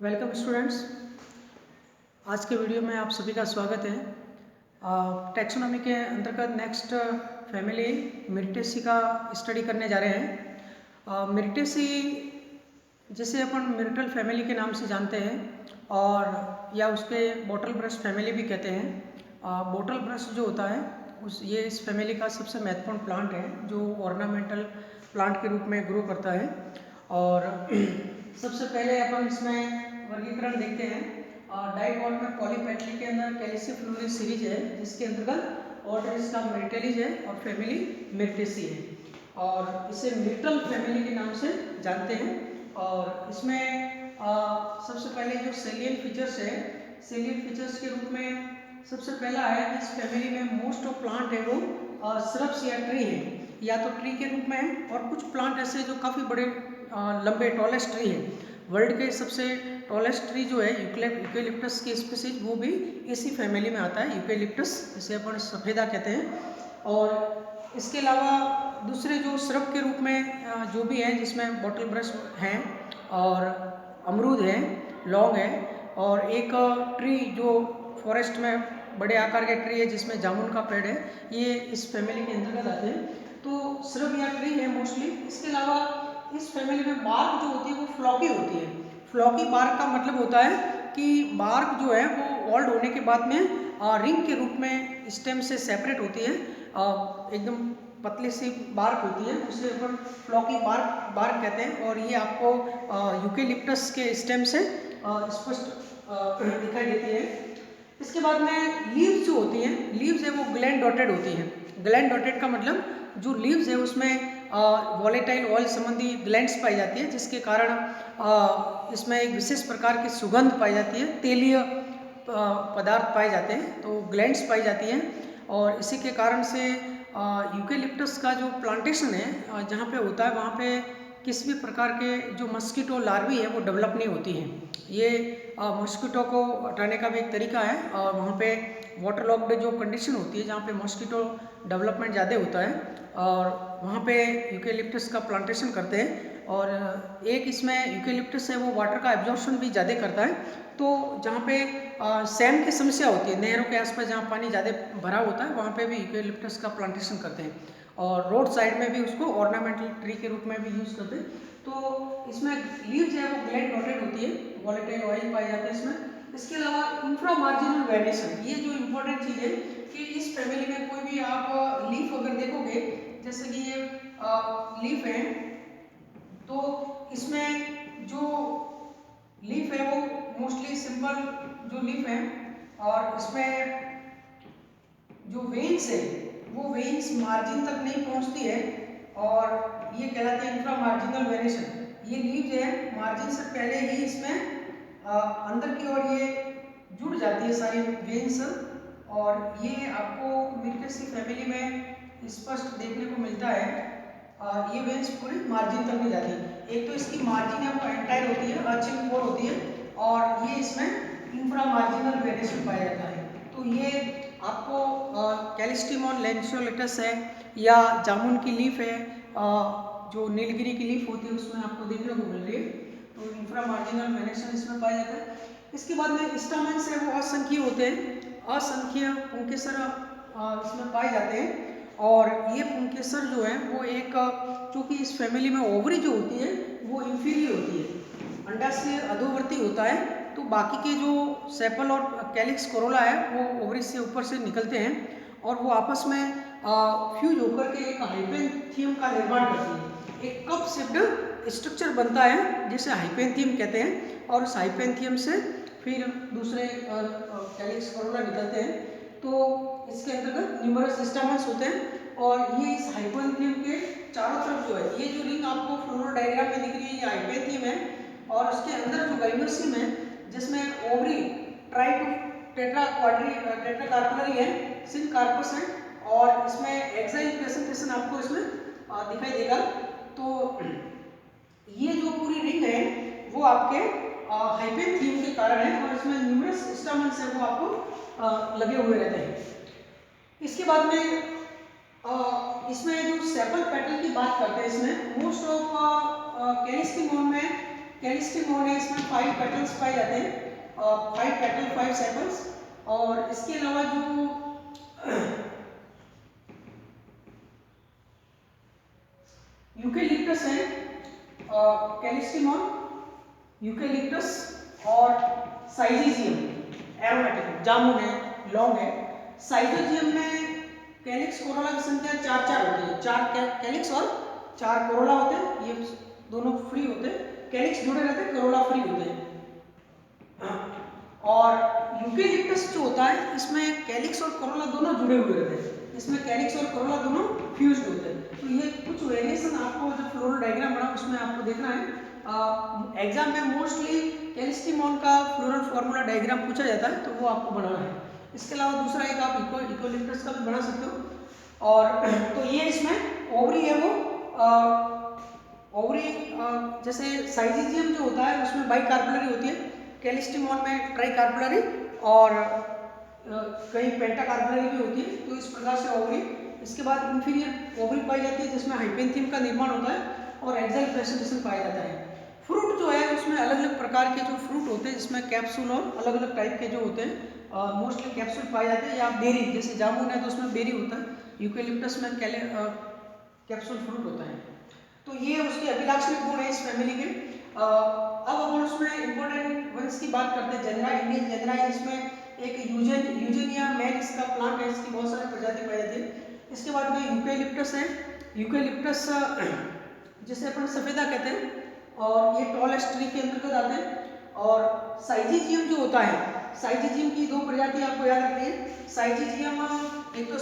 Welcome students. आज के video में आप सभी का स्वागत है। टैक्सोनॉमी के अंतर्गत नेक्स्ट फैमिली मिर्टेसी का स्टडी करने जा रहे हैं। मिर्टेसी जिसे अपन मिर्टल फैमिली के नाम से जानते हैं और या उसके बॉटल ब्रश फैमिली भी कहते हैं। बॉटल ब्रश जो होता है ये इस फैमिली का सबसे महत्वपूर्ण प्लांट है जो ऑर्नामेंटल प्लांट के रूप में ग्रो करता है। और सबसे पहले अपन इसमें वर्गीकरण देखते हैं। डाइकॉटन पॉलीपेटली के अंदर कैल्सिफ्लोरी सीरीज है जिसके अंतर्गत ऑर्डर इसका मिर्टेलिज है और फैमिली मिर्टेसी है और इसे मिर्टल फैमिली के नाम से जानते हैं। और इसमें सबसे पहले जो सेलियन फीचर्स है, सेलियन फीचर्स के रूप में सबसे पहला है इस फैमिली में मोस्ट ऑफ प्लांट है वो श्रब्स या ट्री है, या तो ट्री के रूप में है और कुछ प्लांट ऐसे जो काफ़ी बड़े लंबे टॉलेस्ट ट्री है। वर्ल्ड के सबसे टॉलेस्ट ट्री जो है यूकेलिप्टस की स्पीसीज वो भी इसी फैमिली में आता है, यूकेलिप्टस जिसे अपन सफ़ेदा कहते हैं। और इसके अलावा दूसरे जो श्रब के रूप में जो भी हैं जिसमें बॉटल ब्रश हैं और अमरूद है, लौंग है और एक ट्री जो फॉरेस्ट में बड़े आकार के ट्री है जिसमें जामुन का पेड़ है, ये इस फैमिली के अंतर्गत आते हैं। तो श्रब या ट्री है मोस्टली। इसके अलावा इस फैमिली में बार्क जो होती है वो फ्लॉकी होती है। फ्लॉकी बार्क का मतलब होता है कि बार्क जो है वो ओल्ड होने के बाद में रिंग के रूप में स्टेम से सेपरेट होती है, एकदम पतली सी बार्क होती है, उसे अपन फ्लॉकी बार्क कहते हैं। और ये आपको यूकेलिप्टस के स्टेम से स्पष्ट दिखाई देती है। इसके बाद में लीव्स जो होती हैं, लीव्स है वो ग्लैंड डॉटेड होती हैं। ग्लैंड डॉटेड का मतलब जो लीव्स है उसमें वॉलेटाइल ऑयल संबंधी ग्लैंड्स पाई जाती है जिसके कारण इसमें एक विशेष प्रकार की सुगंध पाई जाती है, तेलीय पदार्थ पाए जाते हैं, तो ग्लैंड्स पाई जाती हैं। और इसी के कारण से यूकेलिप्टस का जो प्लांटेशन है जहाँ पे होता है वहाँ पे किसी भी प्रकार के जो मस्कीटो लार्वी है वो डेवलप नहीं होती हैं। ये मस्कीटो को हटाने का भी एक तरीका है। और वहाँ पे वाटर लॉक्ड जो कंडीशन होती है जहाँ पे मस्कीटो डेवलपमेंट ज़्यादा होता है और वहाँ पे यूकेलिप्टस का प्लांटेशन करते हैं। और एक इसमें यूकेलिप्टस है वो वाटर का एब्जॉर्प्शन भी ज़्यादा करता है। तो जहाँ पे सैम की समस्या होती है, नहरों के आसपास जहाँ पानी ज़्यादा भरा होता है वहाँ पे भी यूकेलिप्टस का प्लांटेशन करते हैं और रोड साइड में भी उसको ऑर्नामेंटल ट्री के रूप में भी यूज़ करते हैं। तो इसमें लीव्स है वो ग्लैंड डॉटेड होती है, वॉलेटाइल ऑयल पाया जाता है इसमें। इसके अलावा इंफ्रा मार्जिनल वेरिएशन, ये जो इम्पोर्टेंट चीज़ है कि इस फैमिली में कोई भी आप लीफ अगर देखोगे, जैसे कि ये लीफ है तो इसमें जो लीफ है वो मोस्टली सिंपल जो लीफ है और इसमें जो वेन्स है वो वेन्स मार्जिन तक नहीं पहुंचती है और ये कहलाता है इंफ्रा मार्जिनल वेरिएशन। ये लीव जो है मार्जिन से पहले ही इसमें अंदर की ओर ये जुड़ जाती है सारी वेन्स और ये आपको मिर्टेसी फैमिली में स्पष्ट देखने को मिलता है। ये वेन्स पूरी मार्जिन तक नहीं जाती। एक तो इसकी मार्जिन है वो एंटायर होती है, अर्चिंग कोर होती है और ये इसमें इंफ्रा मार्जिनल वेरिएशन पाया जाता है। तो ये आपको कैलिस्टिमॉन लैंसियोलेटस है या जामुन की लीफ है, जो नीलगिरी की लीफ होती है उसमें आपको देखने को मिल रही है। तो इंफ्रा मार्जिनल वेरिएशन इसमें पाया जाता है। इसके बाद में स्टामेन्स है वो असंख्य होते हैं, असंख्य पुंकेसर इसमें पाए जाते हैं। और ये पुंकेसर जो है वो एक चूँकि इस फैमिली में ओवरी जो होती है वो इंफीरियर होती है, अंडाशय अधोवर्ती होता है, तो बाकी के जो सेपल और कैलिक्स कोरोला है वो ओवरी से ऊपर से निकलते हैं और वो आपस में फ्यूज होकर के एक हाइपेंथियम का निर्माण करती है। एक कप शेप्ड स्ट्रक्चर बनता है जिसे हाइपेंथियम कहते हैं और उस हाइपेंथियम से फिर दूसरे कैलिक्स कोरोला निकलते हैं। तो इसके अंतर्गत न्यूमरस स्टामेन्स होते हैं और ये इस हाइपेंथियम के चारों तरफ जो है, ये जो रिंग आपको फ्लोरल डायग्राम में दिख रही है ये हाइपेंथियम है और उसके अंदर जो गाइनोसियम है जिसमें ovary tri to tetra carpellary है, सिंक कार्पस है और इसमें एक्साइल प्रेजेंटेशन आपको इसमें दिखाई देगा। तो ये जो पूरी रिंग है वो आपके हाइपेंथियम के कारण है और इसमें न्यूमरस स्टामेन्स है वो आपको लगे हुए रहते हैं। इसके बाद में इसमें जो सेपल पेटल की बात करते हैं, इसमें मोस्ट ऑफ कैलिस्टिमॉन में कैलिस्टिमोन है, इसमें 5 पेटल्स पाए जाते हैं, 5 पेटल 5 सेपल्स। और इसके अलावा जो यूकेलिप्टस है, कैलिस्टिमोन, यूकेलिप्टस और साइजिजियम एरोमेटिकम, जामुन है, लौंग है। साइजिजियम में कैलिक्स कोरोला की संख्या 4 होती है, 4 कैलिक्स और 4 कोरोला होते हैं, ये दोनों फ्री होते हैं, कैलिक्स जुड़े रहते हैं, कोरोला फ्री होते हैं। और यूकेलिप्टस जो होता है इसमें कैलिक्स और कोरोला दोनों जुड़े हुए रहते हैं, इसमें कैलिक्स और कोरोला दोनों फ्यूज्ड होते हैं। तो ये कुछ वेरिएशन आपको जो फ्लोरल डायग्राम बना उसमें आपको देखना है। एग्जाम में मोस्टली कैलिस्टिमोन का फ्लोरल फॉर्मूला डायग्राम पूछा जाता है, तो वो आपको बनाना है। इसके अलावा दूसरा एक आप यूकेलिप्टस का भी बना सकते हो। और तो ये इसमें ओवरी है, वो ओवरी जैसे साइजिजियम जो होता है उसमें बाइकार्बुलरी होती है, कैलिस्टिमोन में ट्राइकार्बुलरी और कहीं पेंटाकार्बुलरी भी होती है। तो इस प्रकार से ओवरी, इसके बाद इंफीरियर ओवरी पाई जाती है जिसमें हाइपेंथियम का निर्माण होता है और एक्साइल प्रेसिपिटेशन पाया जाता है। फ्रूट जो है उसमें अलग अलग प्रकार के जो फ्रूट होते हैं जिसमें कैप्सूल और अलग अलग टाइप के जो होते हैं, मोस्टली कैप्सूल पाए जाते हैं, या बेरी, जैसे जामुन है तो उसमें बेरी होता है, यूकेलिप्टस में कैप्सूल फ्रूट होता है। तो ये उसके अभिलाक्षणिक गुण है इस फैमिली के। अब अपन उसमें इंपॉर्टेंट वंश की बात करते हैं। जनरा, इंडियन जनरा है, इसमें एक यूजेनिया मैन इसका प्लांट है, इसकी बहुत सारी प्रजाति पाई जाती है। इसके बाद में यूकेलिप्टस है, यूकेलिप्टस जिसे अपन सफेदा कहते हैं, और ये टॉलेस्ट ट्री के अंतर्गत आते हैं। और साइजिजियम जो होता है, साइजिजियम की 2 प्रजाति आपको याद रखनी है। साइजिजियम, एक तो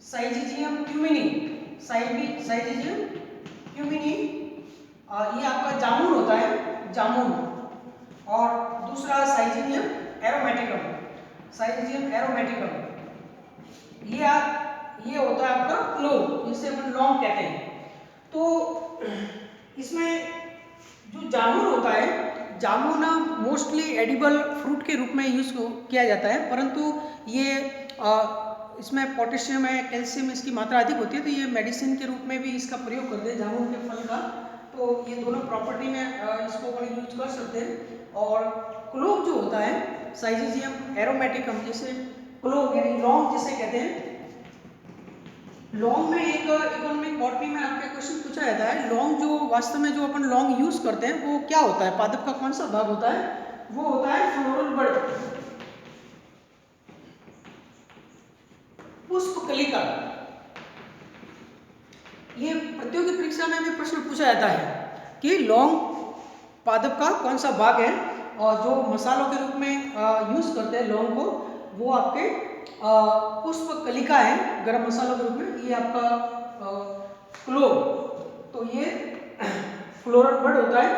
साइजिजियम क्यूमिनी, साइजिजियम क्यूमिनी, ये आपका जामुन होता है, जामुन। और दूसरा साइजिजियम एरोमेटिकम, साइजिजियम एरोमेटिकम, ये होता है आपका क्लोव, जिसे अपन लौंग कहते हैं। तो इसमें जो जामुन होता है, जामुन मोस्टली एडिबल फ्रूट के रूप में यूज किया जाता है, परंतु ये इसमें पोटेशियम है, कैल्शियम इसकी मात्रा अधिक होती है, तो ये मेडिसिन के रूप में भी इसका प्रयोग करते हैं जामुन के फल का। तो ये दोनों प्रॉपर्टी में इसको अपन यूज कर सकते हैं। और क्लोव जो होता है, साइजिजियम एरोमेटिकम, जैसे क्लोव यानी लौंग जिसे कहते हैं, लौंग में एक इकोनॉमिक बॉटनी में आपके क्वेश्चन पूछा जाता है, लौंग जो वास्तव में जो अपन लौंग यूज करते हैं वो क्या होता है, पादप का कौन सा भाग होता है, वो होता है फ्लोरल बड, पुष्प कलिका। ये प्रतियोगी परीक्षा में भी प्रश्न पूछा जाता है कि लौंग पादप का कौन सा भाग है, और जो मसालों के रूप में यूज करते हैं लौंग को, वो आपके पुष्प कलिका है गरम मसालों के रूप में, ये आपका क्लोव। तो ये फ्लोरल बड होता है,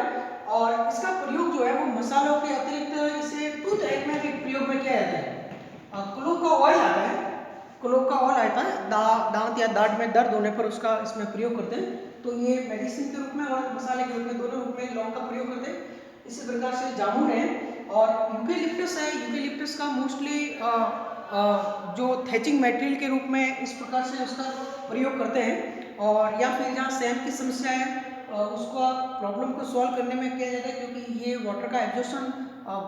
और इसका प्रयोग जो है वो मसालों के अतिरिक्त इसे टूथ एग में भी प्रयोग में किया जाता है। क्लोव का ऑयल आता है, क्लोव का ऑयल आता है, दांत या दाढ़ में दर्द होने पर उसका इसमें प्रयोग करते हैं। तो ये मेडिसिन के रूप में और मसाले के रूप में, दोनों रूप में लौंग का प्रयोग करते हैं। इसी प्रकार से जामुन है, और यूकेलिप्टस है, यूकेलिप्टस का मोस्टली जो थैचिंग मटेरियल के रूप में इस प्रकार से उसका प्रयोग करते हैं। और या फिर जहाँ सैम की समस्या है उसका प्रॉब्लम को सॉल्व करने में किया जाता है, क्योंकि ये वाटर का एब्जॉर्प्शन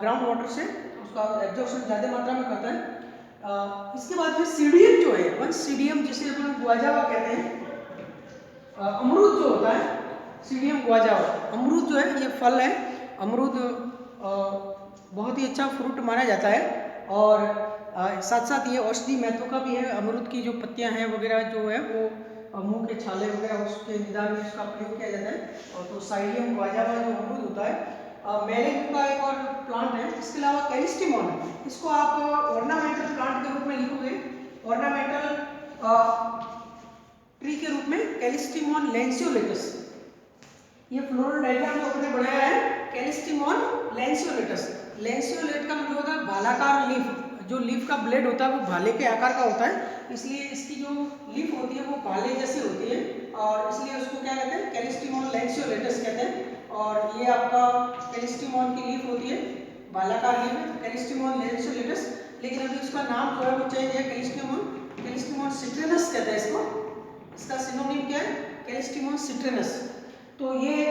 ग्राउंड वाटर से उसका एब्जॉर्प्शन ज़्यादा मात्रा में करता है। इसके बाद में सीडियम जो है, वन सीडियम जिसे अपन गुआजावा कहते हैं, अमरूद जो होता है, सीडियम गुआजावा, अमरूद जो है ये फल है, अमरूद बहुत ही अच्छा फ्रूट माना जाता है, और साथ साथ ये औषधि महत्व का भी है। अमरूद की जो पत्तियां हैं वगैरह जो है वो मुंह के छाले वगैरह उसके निदान में इसका प्रयोग किया जाता है। और तो साइडियम गुआजावा जो अमरूद होता है, मेलेक का एक और प्लांट है। इसके अलावा कैलिस्टिमोन, इसको आप ऑर्नामेंटल प्लांट के रूप में लिखोगे, ऑर्नामेंटल ट्री के रूप में कैलिस्टिमोन लैंसियोलेटस। ये फ्लोरल डायग्राम जो आपने बनाया है, कैलिस्टिमोन लैंसियोलेटस, लैंसियोलेट का मतलब होता है भालाकार लीफ, जो लीफ का ब्लेड होता है वो भाले के आकार का होता है, इसलिए इसकी जो लीफ होती है वो भाले जैसी होती है, और इसलिए उसको क्या कहते हैं, कैलिस्टिमोन लैंसियोलेटस कहते हैं। और ये आपका कैलिस्टिमोन की लीफ होती है, भालाकार लीफ, कैलिस्टिमोन लैंसियोलेटस। लेकिन अभी उसका नाम जो है वो चेंज है, कैलिस्टिमोन सिट्रिनस कहते हैं इसको, इसका सिनोनिम क्या है, कैलिस्टिमोन सिट्रिनस। तो ये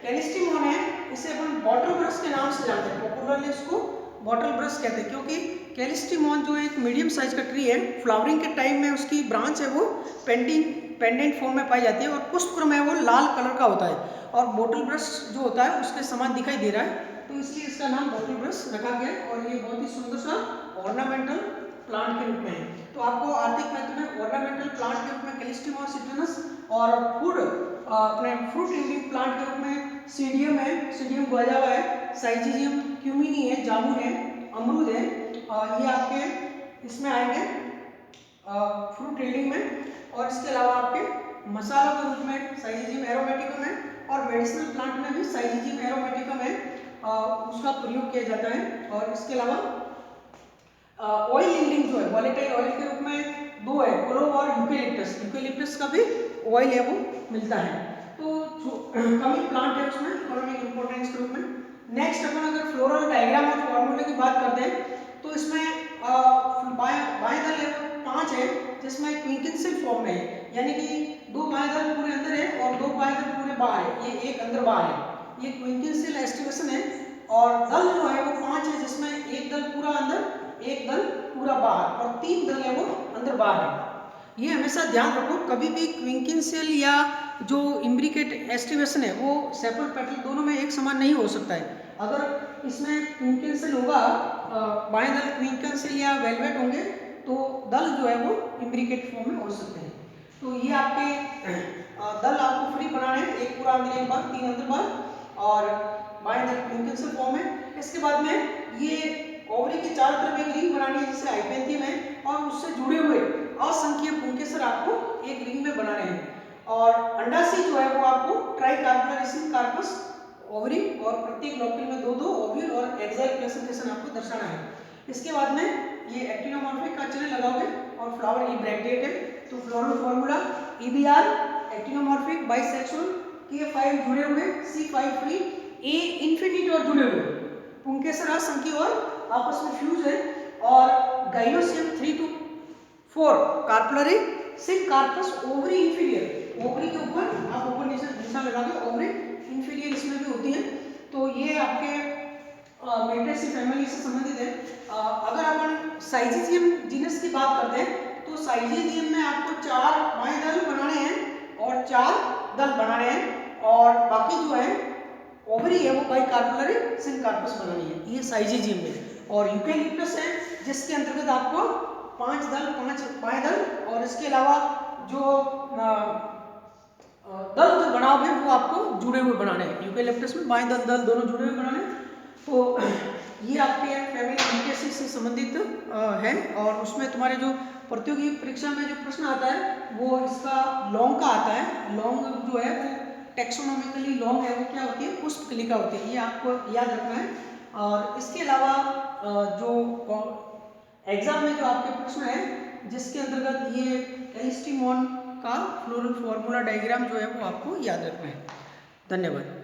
कैलिस्टिमॉन है, इसे अपन बॉटल ब्रश के नाम से जानते हैं, पॉपुलरली इसको बॉटल ब्रश कहते हैं, क्योंकि कैलिस्टिमॉन जो एक मीडियम साइज का ट्री है, फ्लावरिंग के टाइम में उसकी ब्रांच है वो पेंडेंट फॉर्म में पाई जाती है, और पुष्पक्रम है वो लाल कलर का होता है, और बॉटल ब्रश जो होता है उसके समान दिखाई दे रहा है, तो इसलिए इसका नाम बॉटल ब्रश रखा गया है। और ये बहुत ही सुंदर सा ऑर्नामेंटल प्लांट के रूप में है। तो आपको आर्थिक महत्व में ऑर्नामेंटल प्लांट के रूप में कैलिस्टिमॉन सिट्रिनस, और फूड अपने फ्रूट यील्डिंग प्लांट के रूप में सीडियम है, सीडियम गुआजावा है, साइजिजियम क्यूमिनी है, जामुन है, अमरूद है, ये आपके इसमें आएंगे फ्रूट यील्डिंग में। और इसके अलावा आपके मसालों के रूप में साइजिजियम एरोमेटिकम है, और मेडिसिनल प्लांट में भी साइजिजियम एरोमेटिकम है, उसका प्रयोग किया जाता है। और इसके अलावा ऑयल यील्डिंग जो है वॉलेटाइल ऑयल के रूप में दो है, क्लोव और यूकेलिप्टस, यूकेलिप्टस का भी ऑयल है वो मिलता है। तो कमी प्लांट है उसमें इकोनॉमिक इंपोर्टेंस के रूप में। नेक्स्ट अपन अगर फ्लोरल डायग्राम और फॉर्मूले की बात करते हैं, तो इसमें बाएं दल है 5 है, जिसमें क्विंकिंसिल फॉर्म में है, यानी कि 2 बाएं दल पूरे अंदर है और 2 बाएं दल पूरे बाहर है, ये एक अंदर बाहर है, ये क्विंकिंसिल एस्टिवेशन है। और दल जो है वो 5 है, जिसमें एक दल पूरा अंदर, एक दल पूरा बाहर, और 3 दल है वो अंदर बाहर है। ये हमेशा ध्यान रखो, कभी भी क्विंकिंसिल या जो इम्ब्रिकेट एस्टिवेशन है वो सेपल पेटल दोनों में एक समान नहीं हो सकता है। अगर इसमें क्विंकिंसिल होगा, बाएं दल क्विंकिंसिल या वेलवेट होंगे, तो दल जो है वो इम्ब्रिकेट फॉर्म में हो सकते हैं। तो ये आपके दल आपको फ्री बनाने हैं, एक पूरा अंदर एक बार, 3 अंदर बार, और बाएं दल क्विंकिंसिल फॉर्म में। इसके बाद में ये ओवरी के चारों तरफ एक रिंग बनानी है, जिसे हाइपेंथियम है, और उससे जुड़े हुए असंख्य पुंकेसर आपको एक रिंग में बनाने हैं। और अंडाशय जो है वो आपको ट्राइकार्पुलर कार्पस ओवरी, और प्रत्येक लोकल में 2-2 ओव्यूल और एक्साइल प्रेजेंटेशन आपको दर्शाना है। इसके बाद में ये एक्टिनोमॉर्फिक का चिन्ह लगाओगे, और फ्लावर ई ब्रैक्टेट है, तो floral formula EBR actinomorphic bisexual, K5 जुड़े हुए, C5 फ्री, A इन्फिनिट और जुड़े हुए, पुंकेसर असंख्य और आपस में फ्यूज है, और gynoecium 3 to 4 carpellary syncarpous ovary inferior, ovary के ऊपर आप ऊपर नीचे निशान लगा दो, ओवरी इंफीरियर इसमें भी होती है। तो ये आपके मेट्रेसी फैमिली से संबंधित है। अगर अपन साइजिजियम जीनस की बात करते हैं, तो साइजिजियम में आपको 4 बाएं दल बनाने हैं और 4 दल बनाने हैं, और बाकी जो है ओवरी है वो बाइकार्पुलरी सिंक कार्पस बनानी है, ये साइजिजियम में। और यूकेलिप्टस है, जिसके अंतर्गत आपको 5 दल, 5 बाएं दल, और इसके अलावा जो दल जो बनाओगे वो आपको जुड़े हुए बनाने हैं, यूकेलिप्टस में बाएं दल दल दोनों जुड़े हुए बनाने हैं। तो ये आपके फैमिली यूकेसी से संबंधित है, और उसमें तुम्हारे जो प्रतियोगी परीक्षा में जो प्रश्न आता है वो इसका लॉन्ग का आता है। लॉन्ग जो है वो टेक्सोनॉमिकली लॉन्ग है, वो क्या होती है, पुष्पकलिका होती है, ये आपको याद रखना है। और इसके अलावा जो एग्जाम में जो आपके प्रश्न है, जिसके अंतर्गत ये कैलिस्टिमॉन का फ्लोरल फार्मूला डायग्राम जो है वो आपको याद रखना है। धन्यवाद।